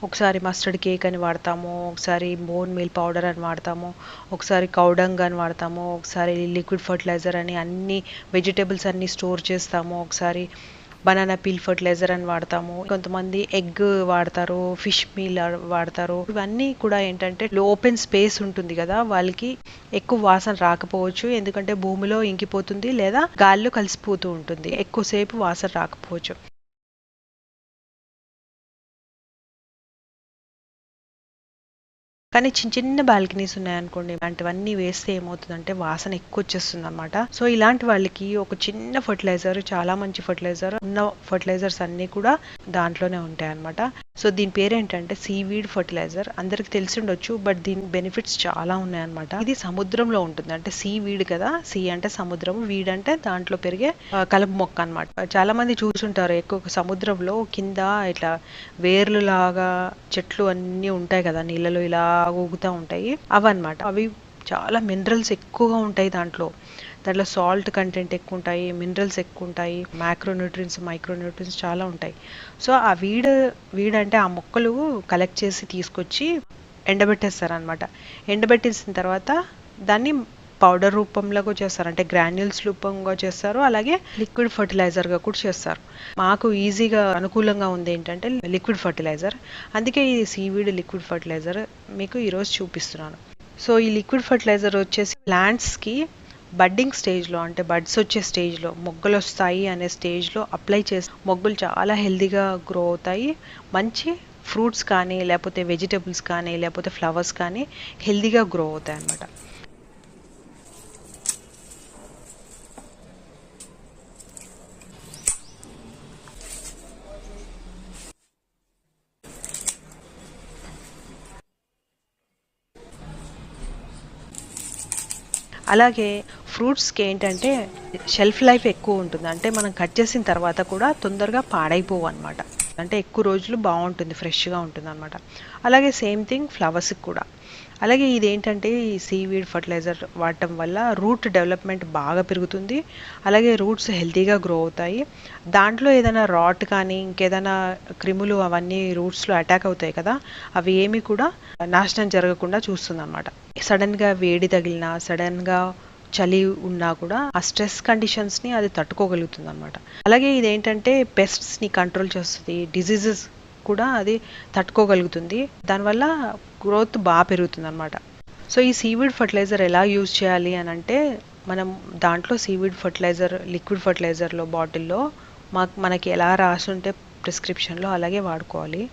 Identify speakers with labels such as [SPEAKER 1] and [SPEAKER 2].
[SPEAKER 1] ఒకసారి mustard cake అని వాడతాము, ఒకసారి బోన్ మీల్ పౌడర్ అని వాడతాము, ఒకసారి కౌడంగ్ అని వాడతాము, ఒకసారి లిక్విడ్ ఫర్టిలైజర్ అని అన్ని వెజిటేబుల్స్ అన్నీ స్టోర్ చేస్తాము, ఒకసారి బనానా పీల్ ఫర్టిలైజర్ అని వాడతాము, కొంతమంది ఎగ్ వాడతారు, ఫిష్ మీల్ వాడతారు. ఇవన్నీ కూడా ఏంటంటే ఓపెన్ స్పేస్ ఉంటుంది కదా, వాళ్ళకి ఎక్కువ వాసన రాకపోవచ్చు, ఎందుకంటే భూమిలో ఇంకిపోతుంది లేదా గాల్లో కలిసిపోతూ ఉంటుంది, ఎక్కువసేపు వాసన రాకపోవచ్చు. కానీ చిన్న చిన్న బాల్కనీస్ ఉన్నాయనుకోండి, ఇలాంటివన్నీ వేస్తే ఏమవుతుందంటే వాసన ఎక్కువ వచ్చేస్తుంది అనమాట. సో ఇలాంటి వాళ్ళకి ఒక చిన్న ఫర్టిలైజర్, చాలా మంచి ఫర్టిలైజర్, ఉన్న ఫర్టిలైజర్స్ అన్నీ కూడా దాంట్లోనే ఉంటాయి అనమాట. సో దీని పేరు ఏంటంటే సీవీడ్ ఫర్టిలైజర్. అందరికి తెలిసి ఉండొచ్చు, బట్ దీని బెనిఫిట్స్ చాలా ఉన్నాయన్నమాట. ఇది సముద్రంలో ఉంటుంది, అంటే సీ వీడ్ కదా, సీ అంటే సముద్రం, వీడ్ అంటే దాంట్లో పెరిగే కలుపు మొక్క అనమాట. చాలా మంది చూసుంటారు, ఎక్కువ సముద్రంలో కింద ఇట్లా వేర్లు లాగా చెట్లు అన్నీ ఉంటాయి కదా, నీళ్ళలో ఇలా ఊగుతూ ఉంటాయి, అవన్నమాట. అవి చాలా మినరల్స్ ఎక్కువగా ఉంటాయి దాంట్లో సాల్ట్ కంటెంట్ ఎక్కువ ఉంటాయి, మినరల్స్ ఎక్కువ ఉంటాయి, మ్యాక్రోన్యూట్రియన్స్, మైక్రోన్యూట్రియన్స్ చాలా ఉంటాయి. సో ఆ వీడ్ అంటే ఆ మొక్కలు కలెక్ట్ చేసి తీసుకొచ్చి ఎండబెట్టేస్తారనమాట. ఎండబెట్టేసిన తర్వాత దాన్ని పౌడర్ రూపంలో చేస్తారు, అంటే గ్రాన్యూల్స్ రూపంగా చేస్తారు, అలాగే లిక్విడ్ ఫర్టిలైజర్గా కూడా చేస్తారు. మాకు ఈజీగా అనుకూలంగా ఉంది ఏంటంటే లిక్విడ్ ఫర్టిలైజర్, అందుకే ఈ సీవీడ్ లిక్విడ్ ఫర్టిలైజర్ మీకు ఈరోజు చూపిస్తున్నాను. సో ఈ లిక్విడ్ ఫర్టిలైజర్ వచ్చేసి ప్లాంట్స్కి బడ్డింగ్ స్టేజ్లో, అంటే బడ్స్ వచ్చే స్టేజ్లో, మొగ్గలు వస్తాయి అనే స్టేజ్లో అప్లై చేసి మొగ్గలు చాలా హెల్దీగా గ్రో అవుతాయి, మంచి ఫ్రూట్స్ కానీ లేకపోతే వెజిటబుల్స్ కానీ లేకపోతే ఫ్లవర్స్ కానీ హెల్దీగా గ్రో అవుతాయి అన్నమాట. అలాగే ఫ్రూట్స్కి ఏంటంటే షెల్ఫ్ లైఫ్ ఎక్కువ ఉంటుంది, అంటే మనం కట్ చేసిన తర్వాత కూడా తొందరగా పాడైపోవు అనమాట, అంటే ఎక్కువ రోజులు బాగుంటుంది, ఫ్రెష్గా ఉంటుంది అనమాట. అలాగే సేమ్ థింగ్ ఫ్లవర్స్కి కూడా. అలాగే ఇదేంటంటే ఈ సీవీడ్ ఫర్టిలైజర్ వాడటం వల్ల రూట్ డెవలప్మెంట్ బాగా పెరుగుతుంది, అలాగే రూట్స్ హెల్తీగా గ్రో అవుతాయి. దాంట్లో ఏదైనా రాట్ కానీ ఇంకేదైనా క్రిములు అవన్నీ రూట్స్లో అటాక్ అవుతాయి కదా, అవి ఏమి కూడా నాశనం జరగకుండా చూస్తుంది అనమాట. సడన్గా వేడి తగిలినా, సడన్గా చలి ఉన్నా కూడా ఆ స్ట్రెస్ కండిషన్స్ని అది తట్టుకోగలుగుతుంది అనమాట. అలాగే ఇదేంటంటే పెస్ట్స్ని కంట్రోల్ చేస్తుంది, డిజీజెస్ కూడా అది తట్టుకోగలుగుతుంది, దానివల్ల గ్రోత్ బాగా పెరుగుతుంది అనమాట. సో ఈ సీవీడ్ ఫర్టిలైజర్ ఎలా యూజ్ చేయాలి అని అంటే, మనం దాంట్లో సీవీడ్ ఫర్టిలైజర్ లిక్విడ్ ఫర్టిలైజర్లో బాటిల్లో మనకి ఎలా రాసుంటే ప్రిస్క్రిప్షన్లో అలాగే వాడుకోవాలి.